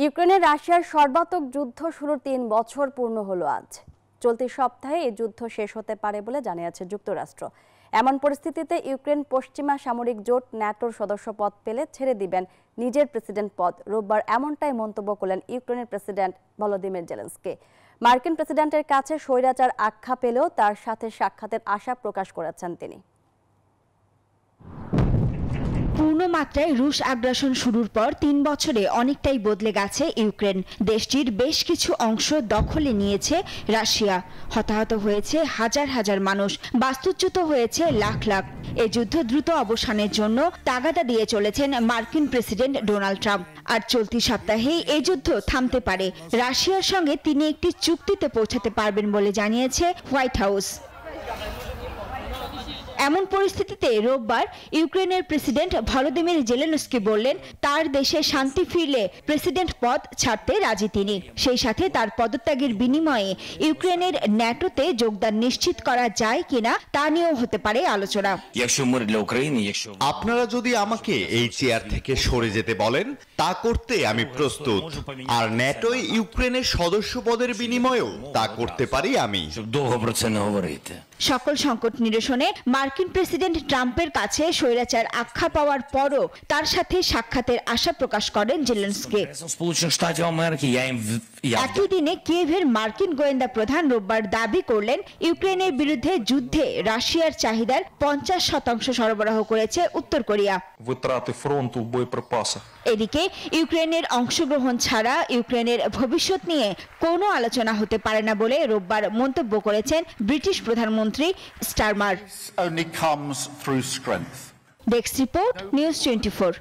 ইউক্রেনে রাশিয়ার সর্বাত্মক যুদ্ধ শুরুর ৩ বছর পূর্ণ হলো আজ। চলতি সপ্তাহে এই যুদ্ধ শেষ হতে পারে বলে জানিয়েছে যুক্তরাষ্ট্র। এমন পরিস্থিতিতে ইউক্রেন পশ্চিমা সামরিক জোট ন্যাটোর সদস্যপদ পেলে ছেড়ে দিবেন নিজের প্রেসিডেন্ট পদ। রোববার এমনটাই মন্তব্য করলেন ইউক্রেনের প্রেসিডেন্ট ভলোদিমির জেলেনস্কি। মার্কিন প্রেসিডেন্টের কাছে স্বৈরাচার আখ্যা পেলেও তার সাথে সাক্ষাতের আশা প্রকাশ করেছেন তিনি। পূর্ণমাত্রায় রুশ আগ্রাসন শুরুর পর ৩ বছরে অনেকটাই বদলে গেছে ইউক্রেন। দেশটির বেশ কিছু অংশ দখলে নিয়েছে রাশিয়া। হতাহত হয়েছে হাজার হাজার মানুষ, বাস্তুচ্যুত হয়েছে লাখ লাখ। এই যুদ্ধ দ্রুত অবসানের জন্য তাগাদা দিয়ে চলেছেন মার্কিন প্রেসিডেন্ট ডোনাল্ড ট্রাম্প। আর চলতি সপ্তাহেই এই যুদ্ধ থামতে পারে। রাশিয়ার সঙ্গে তিনি একটি চুক্তিতে পৌঁছাতে পারবেন বলে জানিয়েছে হোয়াইট হাউস। এমন পরিস্থিতিতে রোববার ইউক্রেনের প্রেসিডেন্ট ভলোদিমির জেলেনস্কি বললেন, তার দেশে শান্তি ফিরলে প্রেসিডেন্ট পদ ছাড়তে রাজি তিনি। সেই সাথে তার পদত্যাগের বিনিময়ে ইউক্রেনের ন্যাটোতে যোগদান নিশ্চিত করা যায় কিনা তা নিয়েও হতে পারে আলোচনা। আপনারা যদি আমাকে এই চেয়ার থেকে সরে যেতে বলেন, তা করতে আমি প্রস্তুত। আর ন্যাটোয় ইউক্রেনের সদস্য পদের বিনিময়েও তা করতে পারি আমি। সকল সংকট নিরসনে মার্কিন প্রেসিডেন্ট ট্রাম্পের কাছে স্বৈরাচার আখ্যা পাওয়ার পরও তার সাথে সাক্ষাতের আশা প্রকাশ করেন জেলেনস্কি। একই দিনে কিয়েভের মার্কিন গোয়েন্দা প্রধান রোববার দাবি করলেন, ইউক্রেনের বিরুদ্ধে যুদ্ধে রাশিয়ার চাহিদার 50% সরবরাহ করেছে উত্তর কোরিয়া। এদিকে ইউক্রেনের অংশগ্রহণ ছাড়া ইউক্রেনের ভবিষ্যৎ নিয়ে কোনো আলোচনা হতে পারে না বলে রোববার মন্তব্য করেছেন ব্রিটিশ প্রধানমন্ত্রী Starmer. only comes through strength. Desk report, news 24।